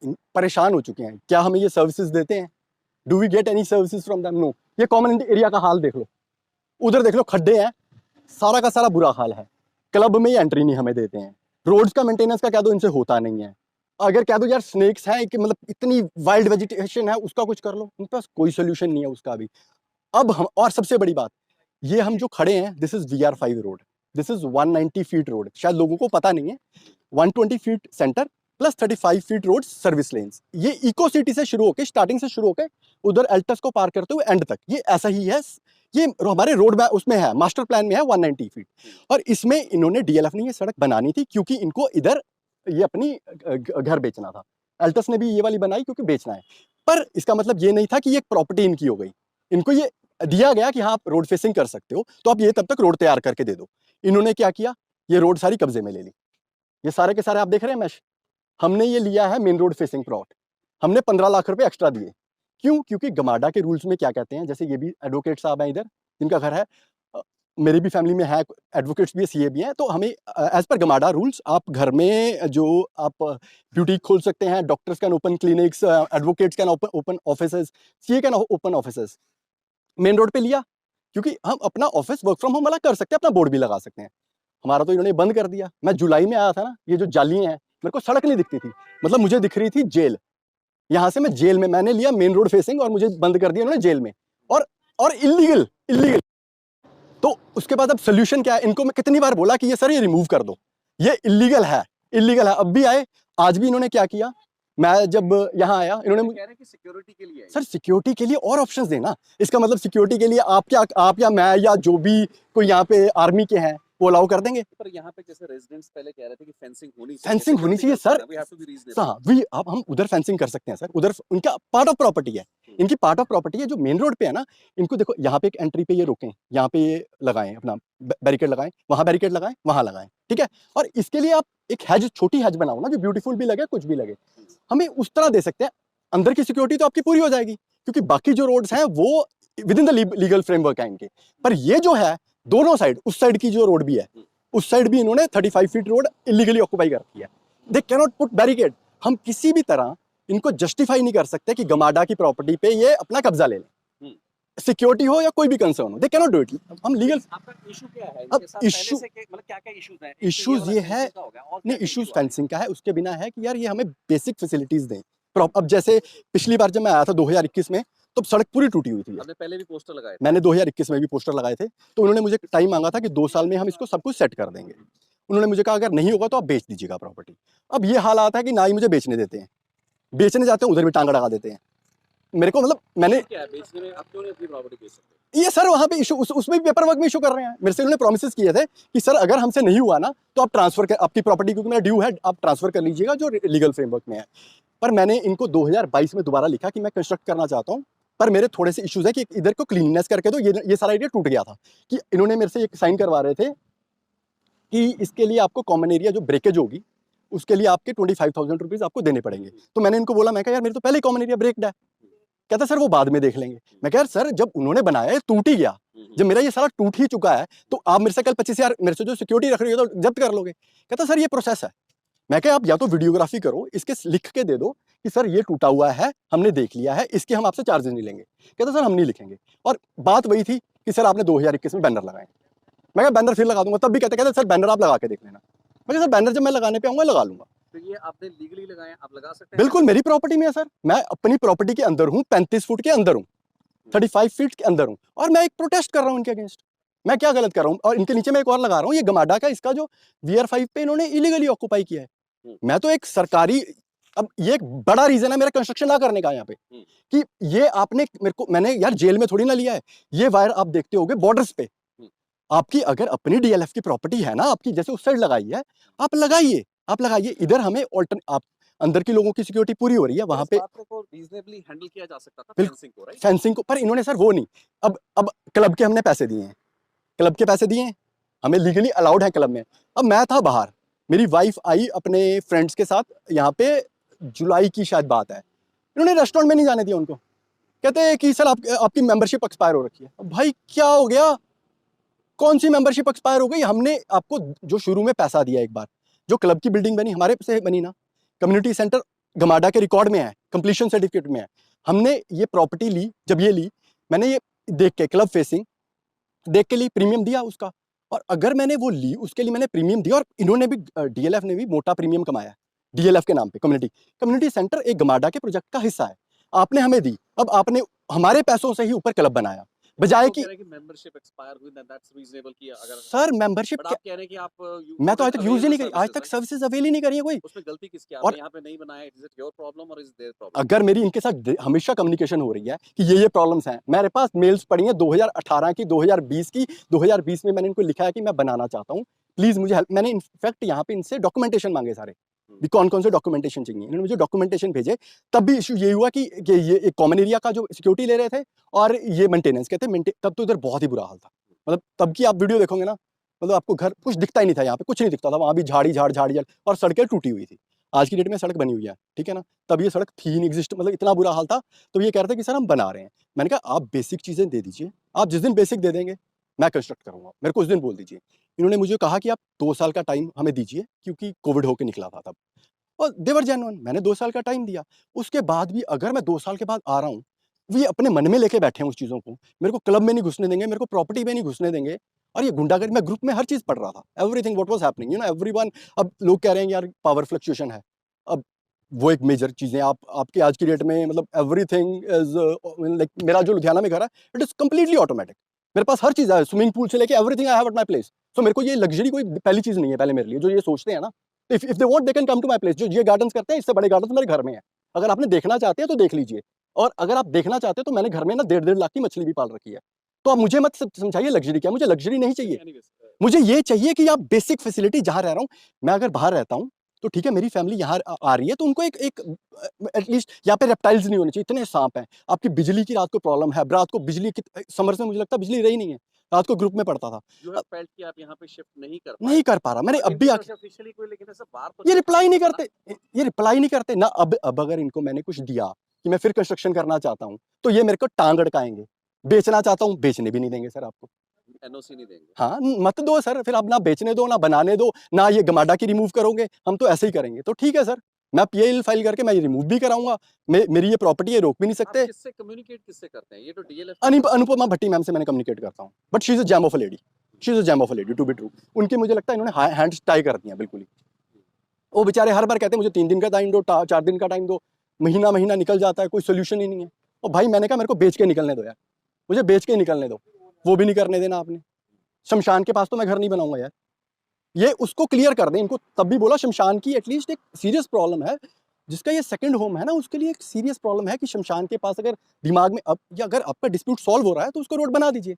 परेशान हो चुके हैं। क्या हमें ये सर्विसेज देते हैं? Do we get any services from them? No. ये कॉमन एरिया का हाल देख लो, उधर देख लो, खड्डे हैं, सारा का सारा बुरा हाल है। क्लब में ये एंट्री नहीं हमें देते हैं। रोड्स का मेंटेनेंस का कह दो, इनसे होता नहीं है। अगर कह दो यार स्नेक्स हैं कि मतलब इतनी वाइल्ड वेजिटेशन है, उसका कुछ कर लो, उनके पास कोई सोल्यूशन नहीं है उसका भी। अब हम, और सबसे बड़ी बात, ये हम जो खड़े हैं, this is VR5 road, this is 190 feet road, शायद लोगों को पता नहीं है। 120 feet centre plus 35 feet road service lens. ये इको सिटी से शुरू होकर, स्टार्टिंग से शुरू होकर उधर एल्टस को पार करते हुए एंड तक ये ऐसा ही है। ये हमारे रोड में उसमें है, मास्टर प्लान में है 190 फीट। और इसमें इन्होंने DLF ने ये सड़क बनानी थी क्योंकि इनको इधर ये अपनी घर बेचना था। एल्टस ने भी ये वाली बनाई क्योंकि बेचना है, पर इसका मतलब ये नहीं था कि ये प्रॉपर्टी इनकी हो गई। इनको ये दिया गया कि हाँ आप रोड फेसिंग कर सकते हो, तो आप ये तब तक रोड तैयार करके दे दो। इन्होंने क्या किया, ये रोड सारी कब्जे में ले ली। ये सारे के सारे आप देख रहे हैं मैश, हमने ये लिया है मेन रोड फेसिंग प्लॉट। हमने 15 लाख रुपए एक्स्ट्रा दिए। क्यों? क्योंकि गमाडा के रूल्स में क्या कहते हैं, जैसे ये भी एडवोकेट साहब हैं इधर, जिनका घर है, मेरी भी फैमिली में है एडवोकेट्स भी है, CA भी हैं, तो हमें एज पर गमाडा रूल्स आप घर में जो आप ब्यूटीक खोल सकते हैं, doctors can open clinics, advocates can open offices, CA can open offices. Main road पे लिया क्योंकि हम अपना ऑफिस वर्क फ्रॉम होम वाला कर सकते हैं, अपना बोर्ड भी लगा सकते हैं। हमारा तो इन्होंने बंद कर दिया। मैं जुलाई में आया था ना, ये जो जालियां हैं, मेरे को सड़क नहीं दिखती थी, मतलब मुझे दिख रही थी जेल। यहाँ से मैं जेल में, मैंने लिया मेन रोड फेसिंग और मुझे बंद कर दिया इन्होंने जेल में। और इलीगल इलीगल। तो उसके बाद अब सोल्यूशन क्या है? इनको मैं कितनी बार बोला कि ये सर ये रिमूव कर दो, ये इलीगल है, इलीगल है। अब भी आए, आज भी इन्होंने क्या किया, मैं जब यहाँ आया इन्होंने कह रहे हैं कि सिक्योरिटी के लिए। सर सिक्योरिटी के लिए और ऑप्शंस देना। इसका मतलब सिक्योरिटी के लिए आप क्या, आप या मैं या जो भी कोई यहाँ पे आर्मी के हैं वो अलाउ कर देंगे? पर यहाँ पे जैसे रेजिडेंट्स पहले कह रहे थे कि फेंसिंग होनी चाहिए, फेंसिंग होनी चाहिए सर। अब हम उधर फेंसिंग कर सकते हैं सर, उधर उनका पार्ट ऑफ प्रॉपर्टी है, इनकी पार्ट ऑफ प्रॉपर्टी है। जो मेन रोड पे है ना, इनको देखो यहाँ पे एक एंट्री पे ये रोकें, यहाँ पे ये लगाएं अपना बैरिकेड लगाएं, वहां बैरिकेड लगाएं, वहां लगाएं, ठीक है। और इसके लिए आप एक हैज, छोटी हैज बनाओ ना, जो ब्यूटीफुल भी लगे, कुछ भी लगे, हमें उस तरह दे सकते हैं। अंदर की सिक्योरिटी तो आपकी पूरी हो जाएगी, क्योंकि बाकी जो रोड्स हैं वो with in the legal framework है इनके। पर ये जो है दोनों साइड, उस साइड की जो रोड भी है, उस साइड भी इन्होंने 35 फीट रोड इलीगली ऑक्युपाई कर रखी है। They can not put barricade. हम किसी भी तरह इनको जस्टिफाई नहीं कर सकते कि गमाडा की प्रॉपर्टी पे ये अपना कब्जा ले लें, सिक्योरिटी हो या कोई भी कंसर्न हो, they can not do it. हम लीगल, आपका इशू क्या है? अब इशू, मतलब क्या-क्या इश्यूज हैं? इश्यूज ये है, नहीं इश्यूज फेंसिंग का है, उसके बिना है कि यार ये हमें बेसिक फैसिलिटीज दें। अब जैसे पिछली बार जब मैं आया था 2021 में, तो सड़क पूरी टूटी हुई थी। आपने पहले भी पोस्टर लगाए थे? मैंने 2021 में भी पोस्टर लगाए थे, तो उन्होंने मुझे टाइम मांगा था कि 2 साल में हम इसको सब कुछ सेट कर देंगे। उन्होंने मुझे कहा अगर नहीं होगा तो आप बेच दीजिएगा प्रॉपर्टी। अब ये हाल आता है कि ना ही मुझे बेचने देते हैं, बेचने जाते हैं उधर भी टांग अड़का देते हैं मेरे को। मतलब मैंने क्या है बेचने में, आप क्यों नहीं अपनी प्रॉपर्टी बेच सकते? ये सर वहाँ पे इशू, उसमें भी पेपर वर्क में इशू कर रहे हैं। मेरे से उन्होंने प्रोमिस किए थे कि सर अगर हमसे नहीं हुआ ना तो आप ट्रांसफर कर, आपकी प्रॉपर्टी क्योंकि मेरा ड्यू है, आप ट्रांसफर कर लीजिएगा जो लीगल फ्रेमवर्क में है। पर मैंने इनको 2022 में दोबारा लिखा कि मैं कंस्ट्रक्ट करना चाहता हूँ, पर मेरे थोड़े से इश्यूज है कि इधर को क्लीननेस करके दो। ये सारा एरिया टूट गया था कि इन्होंने मेरे से एक साइन करवा रहे थे कि इसके लिए आपको कॉमन एरिया जो ब्रेकेज होगी उसके लिए आपके 25,000 रुपीज आपको देने पड़ेंगे। तो मैंने इनको बोला, मैं कहा यार मेरे तो पहले ही कॉमन एरिया ब्रेक्ड है। कहता सर वो बाद में देख लेंगे। मैं कहा यार सर जब उन्होंने बनाया है टूट ही गया, जब मेरा ये सारा टूट ही चुका है, तो आप मेरे से कल 25,000 मेरे से जो सिक्योरिटी रख रही हो तो जब्त कर लोगे। कहता सर ये प्रोसेस है। मैं कहा आप या तो वीडियोग्राफी करो, इसके लिख के दे दो कि सर ये टूटा हुआ है, हमने देख लिया है, इसके हम आपसे चार्जेस नहीं लेंगे। कहता सर हम नहीं लिखेंगे। और बात वही थी कि सर आपने 2021 में बैनर लगाए। मैं कहा बैनर फिर लगा दूंगा, तब भी कहते सर बैनर आप लगा के देख लेना। मैं कहा सर बैनर जब मैं लगाने पे आऊंगा लगा लूंगा। तो ये आपने लीगली लगाए, आप लगा सकते हैं? बिल्कुल मेरी प्रॉपर्टी में है सर, मैं अपनी प्रॉपर्टी के अंदर हूँ, 35 फुट के अंदर हूँ, 35 फीट के अंदर हूँ, और मैं एक प्रोटेस्ट कर रहा हूँ इनके अगेंस्ट। मैं क्या गलत कर रहा हूँ? और इनके नीचे मैं एक और लगा रहा हूँ, ये गमाडा का, इसका जो VR5 पे इन्होंने इलीगली ऑक्युपाई किया है। मैं तो एक सरकारी, अब ये एक बड़ा रीजन है मेरा कंस्ट्रक्शन ना करने का यहाँ पे कि ये आपने मेरे को, मैंने यार जेल में थोड़ी ना लिया है। ये वायर आप देखते होगे बॉर्डर्स पे, आपकी अगर अपनी DLF की प्रॉपर्टी है ना, आपकी जैसे उस साइड लगाई है, आप लगाइए, आप लगाइए। इधर हमें आप अंदर की लोगों की सिक्योरिटी पूरी हो रही है, वहां पे रीजनेबली हैंडल किया जा सकता था फेंसिंग को, राइट? फेंसिंग को, पर इन्होंने सर वो नहीं। अब क्लब के हमने पैसे दिए हैं, क्लब के पैसे दिए हैं, हमें लीगली अलाउड है क्लब में। अब मैं था बाहर, मेरी वाइफ आई अपने फ्रेंड्स के साथ यहाँ पे, जुलाई की शायद बात है, इन्होंने रेस्टोरेंट में नहीं जाने दिया उनको। कहते हैं कि सर आपकी मेंबरशिप एक्सपायर हो रखी है। अब भाई क्या हो गया, कौन सी मेंबरशिप एक्सपायर हो गई? हमने आपको जो शुरू में पैसा दिया, एक बार जो क्लब की बिल्डिंग बनी हमारे से बनी ना, कम्युनिटी सेंटर गमाडा के रिकॉर्ड में है, कंप्लीशन सर्टिफिकेट में है। हमने ये प्रॉपर्टी ली, जब ये ली मैंने ये देख के क्लब फेसिंग देख के ली, प्रीमियम दिया उसका। और अगर मैंने वो ली उसके लिए मैंने प्रीमियम दिया, और इन्होंने भी डीएलएफ ने भी मोटा प्रीमियम कमाया डीएलएफ के नाम पे। कम्युनिटी सेंटर एक गमाडा के प्रोजेक्ट का हिस्सा है, आपने हमें दी, अब आपने हमारे पैसों से ही ऊपर क्लब बनाया, बजाय कि मेंबरशिप एक्सपायर हुई, दैट्स रीजनेबल कि अगर सर मेंबरशिप आप कह रहे हैं कि आप मैं तो आज तक यूज ही नहीं करी, आज तक सर्विसेज अवेल ही नहीं करी है कोई। उसमें गलती किसकी? और आपने यहाँ पे नहीं बनाया, इज इट योर प्रॉब्लम और इज देयर प्रॉब्लम? अगर मेरी इनके साथ हमेशा कम्युनिकेशन हो रही है कि ये प्रॉब्लम्स हैं, मेरे पास मेल्स पड़ी हैं 2018 की, 2020 की। 2020 में मैंने इनको लिखा है कि मैं बनाना चाहता हूँ, प्लीज मुझे हेल्प। मैंने इनफैक्ट यहाँ पे इनसे डॉक्यूमेंटेशन मांगे सारे, भी कौन कौन से डॉक्यूमेंटेशन चाहिए, इन्होंने मुझे डॉक्यूमेंटेशन भेजे। तब भी इशू ये हुआ कि ये एक कॉमन एरिया का जो सिक्योरिटी ले रहे थे और ये मेंटेनेंस कहते हैं, तब तो इधर बहुत ही बुरा हाल था। मतलब तब की आप वीडियो देखोगे ना, मतलब आपको घर कुछ दिखता ही नहीं था, यहाँ पे कुछ नहीं दिखता था, वहाँ भी झाड़ी झाड़ और सड़कें टूटी हुई थी। आज की डेट में सड़क बनी हुई है, ठीक है ना, तब ये सड़क थी नहीं एग्जिस्ट, मतलब इतना बुरा हाल था। तो ये कह रहे थे कि सर हम बना रहे हैं। मैंने कहा आप बेसिक चीजें दे दीजिए, आप जिस दिन बेसिक दे देंगे मैं कंस्ट्रक्ट करूंगा, मेरे को उस दिन बोल दीजिए। इन्होंने मुझे कहा कि आप 2 साल का टाइम हमें दीजिए, क्योंकि कोविड होके निकला था तब, और देवर जेन्युइन, मैंने 2 साल का टाइम दिया। उसके बाद भी अगर मैं 2 साल के बाद आ रहा हूँ, वो ये अपने मन में लेके बैठे हैं उस चीज़ों को, मेरे को क्लब में नहीं घुसने देंगे, मेरे को प्रॉपर्टी में नहीं घुसने देंगे। और ये गुंडागर्दी, मैं ग्रुप में हर चीज़ पढ़ रहा था, everything what was happening, you know everyone. अब लोग कह रहे हैं यार पावर फ्लक्चुएशन है, अब वो एक मेजर चीज़ें आपके आज की डेट में, मतलब एवरीथिंग इज लाइक, मेरा जो लुधियाना में घर है इट इज कंप्लीटली ऑटोमेटिक, मेरे पास हर चीज़ है, स्विमिंग पूल से लेके everything I have at my place. So मेरे को ये लग्जरी कोई पहली चीज़ नहीं है पहले मेरे लिए, जो ये सोचते हैं ना, if they want they can come to my place. जो ये गार्डन्स करते हैं, इससे बड़े गार्डन्स मेरे घर में है, अगर आपने देखना चाहते हैं तो देख लीजिए। और अगर आप देखना चाहते हैं तो मैंने घर में ना 1.5 लाख की मछली भी पाल रखी है। तो आप मुझे मत समझाइए लग्जरी क्या, मुझे लग्जरी नहीं चाहिए। मुझे ये चाहिए कि आप बेसिक फैसिलिटी, जहाँ रह रहा हूँ मैं, अगर बाहर रहता हूँ तो ठीक है, मेरी फैमिली यहाँ आ रही है तो उनको एक एक एटलीस्ट यहाँ पे रेप्टाइल्स नहीं होने चाहिए, इतने सांप हैं। आपकी बिजली की रात को प्रॉब्लम है, रात को बिजली की, समर्स में मुझे लगता है बिजली रही नहीं है, रात को ग्रुप में पड़ता था। यू हैव फेल्ट कि आप यहाँ पे शिफ्ट नहीं कर पा रहा मैंने, अब भी आके ऑफिशियली कोई, लेकिन ऐसा बाहर तो ये रिप्लाई नहीं करते, ये रिप्लाई नहीं करते ना। अब अगर इनको मैंने कुछ दिया कि मैं फिर कंस्ट्रक्शन करना चाहता हूँ, तो ये मेरे को टांग अड़काएंगे। बेचना चाहता हूँ, बेचने भी नहीं देंगे सर आपको, एनओसी नहीं देंगे। हाँ मत दो सर, फिर आप ना बेचने दो ना बनाने दो ना, ये गमाडा की रिमूव करोगे, हम तो ऐसे ही करेंगे। तो ठीक है सर, मैं पीआईएल फाइल करके मैं ये रिमूव भी कराऊंगा, मेरी ये प्रॉपर्टी है, रोक भी नहीं सकते। किससे कम्युनिकेट किससे करते हैं? ये तो डीएलएफ अनुपमा भट्टी मैम से मैंने कम्युनिकेट करता हूँ, but she is a gem of a lady, she is a gem of a lady to be true. उनके मुझे लगता है इन्होंने हैंड्स टाई कर दिए बिल्कुल ही। वो बेचारे हर बार कहते हैं मुझे 3 दिन का टाइम दो, 4 दिन का टाइम दो, महीना महीना निकल जाता है, कोई सोल्यूशन ही नहीं है। और भाई मैंने कहा मेरे को बेच के निकलने दो यार, मुझे बेच के निकलने दो, वो भी नहीं करने देना आपने। शमशान के पास तो मैं घर नहीं बनाऊंगा यार, ये उसको क्लियर कर दें इनको। तब भी बोला शमशान की एटलीस्ट एक सीरियस प्रॉब्लम है, जिसका ये सेकंड होम है ना, उसके लिए एक सीरियस प्रॉब्लम है कि शमशान के पास अगर दिमाग में अब, या अगर आपका डिस्प्यूट सॉल्व हो रहा है तो उसको रोड बना दीजिए।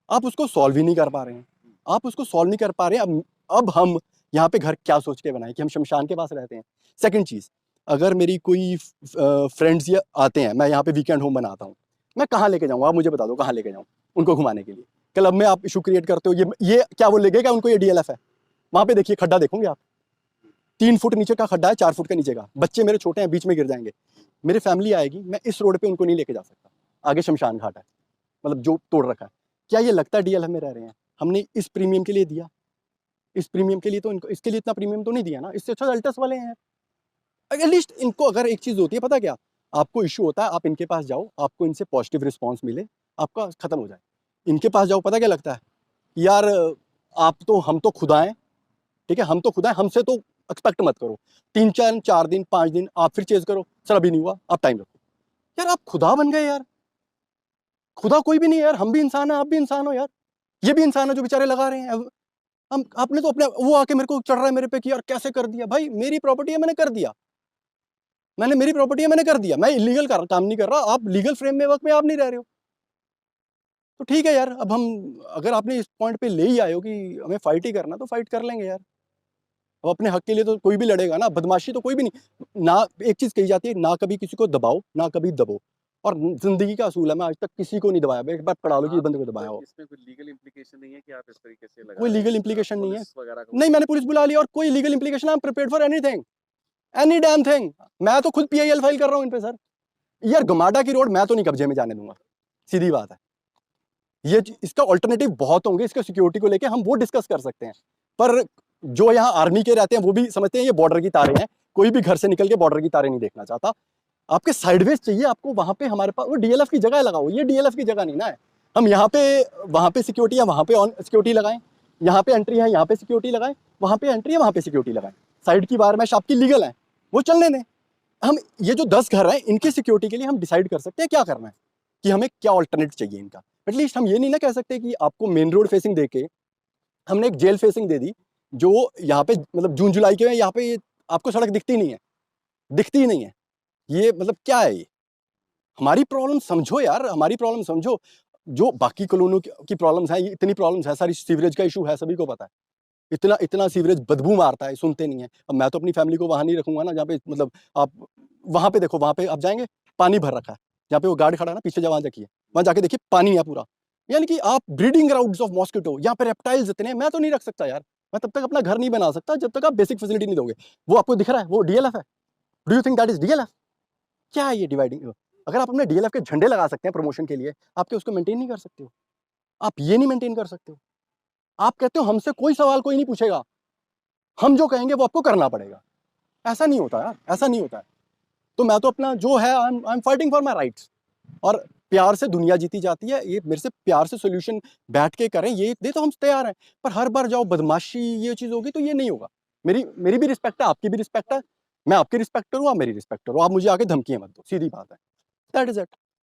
आप उसको सॉल्व ही नहीं कर पा रहे हैं, आप उसको सॉल्व नहीं कर पा रहे हैं। अब हम यहाँ पे घर क्या सोच के बनाए कि हम शमशान के पास रहते हैं। सेकंड चीज़, अगर मेरी कोई फ्रेंड्स ये आते हैं, मैं यहाँ पे वीकेंड होम बनाता हूँ, मैं कहाँ लेके जाऊँ, आप मुझे बता दो कहाँ लेके जाऊँ उनको घुमाने के लिए। क्लब में आप इशू क्रिएट करते हो, ये क्या वो लगेगा उनको ये डीएलएफ है? वहाँ पे देखिए खड्डा देखोगे आप, 3 फुट नीचे का खड्डा है, 4 फुट का नीचे का, बच्चे मेरे छोटे हैं, बीच में गिर जाएंगे, मेरी फैमिली आएगी, मैं इस रोड पे उनको नहीं लेके जा सकता, आगे शमशान घाट है, मतलब जो तोड़ रखा है। क्या ये लगता है डीएलएफ में रह रहे हैं? हमने इस प्रीमियम के लिए दिया, इस प्रीमियम के लिए तो इनको, इसके लिए इतना प्रीमियम तो नहीं दिया ना, इससे अच्छा अल्टस वाले हैं। एटलीस्ट इनको अगर एक चीज़ होती है पता क्या, आपको इशू होता है, आप इनके पास जाओ, आपको इनसे पॉजिटिव रिस्पॉन्स मिले, आपका खत्म हो जाए। इनके पास जाओ, पता क्या लगता है यार, आप तो, हम तो खुदा हैं, ठीक है, हम तो खुदा हैं, हमसे तो एक्सपेक्ट मत करो। 4 दिन 5 दिन आप फिर चेज करो, सर अभी नहीं हुआ, आप टाइम रखो। यार आप खुदा बन गए यार, खुदा कोई भी नहीं है यार, हम भी इंसान है, आप भी इंसान हो यार, ये भी इंसान है जो बेचारे लगा रहे हैं। हम, आपने तो अपने, वो आके मेरे को चढ़ रहा है मेरे पे कि यार कैसे कर दिया। भाई मेरी प्रॉपर्टी है, मैंने कर दिया, मेरी प्रॉपर्टी है, मैंने कर दिया, मैं इलीगल काम नहीं कर रहा, आप लीगल फ्रेमवर्क में आप नहीं रह रहे हो, तो ठीक है यार। अब हम, अगर आपने इस पॉइंट पे ले ही आए हो कि हमें फाइट ही करना, तो फाइट कर लेंगे यार। अब अपने हक के लिए तो कोई भी लड़ेगा ना, बदमाशी तो कोई भी नहीं ना। एक चीज कही जाती है, ना कभी किसी को दबाओ ना कभी दबो, और जिंदगी का असूल है, मैं आज तक किसी को नहीं दबाया, एक बार पढ़ा लो कि बंदे को दबाया हो। इसमें कोई लीगल इंप्लीकेशन नहीं है कि आप इस तरीके से लगा कोई रहे हैं, लीगल इंप्लीकेशन नहीं है, पुलिस वगैरह को? नहीं मैंने पुलिस बुला ली, और कोई legal implication, I am prepared for anything, any damn thing. मैं तो खुद पीआईएल फाइल कर रहा हूँ इन पे सर। यार गमाडा की रोड मैं तो नहीं कब्जे में जाने दूंगा, सीधी बात है। ये इसका ऑल्टरनेटिव बहुत होंगे, इसका सिक्योरिटी को लेके हम वो डिस्कस कर सकते हैं, पर जो यहाँ आर्मी के रहते हैं वो भी समझते हैं ये बॉर्डर की तारें हैं, कोई भी घर से निकल के बॉर्डर की तारें नहीं देखना चाहता। आपके साइडवेज चाहिए, आपको वहां पे हमारे पास वो डीएलएफ की जगह लगाओ, ये डीएलएफ की जगह नहीं ना है। हम यहाँ पे वहां पे सिक्योरिटी है, वहां पे ऑन सिक्योरिटी लगाएं, यहाँ पे एंट्री है, यहाँ पे सिक्योरिटी लगाएं, वहां पे एंट्री है, वहां पे सिक्योरिटी लगाएं। साइड की वायर मैश आपकी लीगल है, वो चलने दें। हम ये जो 10 घर हैं इनकी सिक्योरिटी के लिए हम डिसाइड कर सकते हैं क्या करना है, कि हमें क्या ऑल्टरनेट चाहिए इनका। एटलीस्ट हम ये नहीं ना कह सकते कि आपको मेन रोड फेसिंग देके हमने एक जेल फेसिंग दे दी, जो यहाँ पे मतलब जून जुलाई के में यहाँ पे ये आपको सड़क दिखती नहीं है, दिखती ही नहीं है। ये मतलब क्या है ये? हमारी प्रॉब्लम समझो यार, हमारी प्रॉब्लम समझो। जो बाकी कॉलोनियों की प्रॉब्लम्स हैं, ये इतनी प्रॉब्लम्स है, सारी सीवरेज का इशू है, सभी को पता है। इतना इतना सीवरेज बदबू मारता है, सुनते नहीं है। अब मैं तो अपनी फैमिली को वहां नहीं रखूंगा ना जहाँ पे मतलब आप वहां पे देखो, वहां पे आप जाएंगे पानी भर रखा है, जहाँ पे वो गार्ड खड़ा है ना पीछे, जवान देखिए वहां जाके देखिए पानी है पूरा। यानी कि आप ब्रीडिंग ग्राउंड्स ऑफ मॉस्किटो, यहाँ पे रेप्टाइल्स इतने हैं, मैं तो नहीं रख सकता यार। मैं तब तक अपना घर नहीं बना सकता जब तक आप बेसिक फैसिलिटी नहीं दोगे। वो आपको दिख रहा है वो डीएलएफ है? Do you think that is DLF? क्या है ये डिवाइडिंग? अगर आप अपने डीएलएफ के झंडे लगा सकते हैं प्रमोशन के लिए, आप क्या उसको मेंटेन नहीं कर सकते हो? आप ये नहीं मेंटेन कर सकते हो? आप कहते हो हमसे कोई सवाल कोई नहीं पूछेगा, हम जो कहेंगे वो आपको करना पड़ेगा। ऐसा नहीं होता यार, ऐसा नहीं होता है। तो मैं तो अपना जो है I am fighting for my rights, और प्यार से दुनिया जीती जाती है। ये मेरे से प्यार से सोल्यूशन बैठ के करें, ये दे तो हम तैयार हैं। पर हर बार जाओ बदमाशी ये चीज़ होगी तो ये नहीं होगा। मेरी मेरी भी रिस्पेक्ट है, आपकी भी रिस्पेक्ट है। मैं आपकी रिस्पेक्टर हूँ, आप मेरी रिस्पेक्टर हो। आप मुझे आके धमकियां मत दो, सीधी बात है। That is it.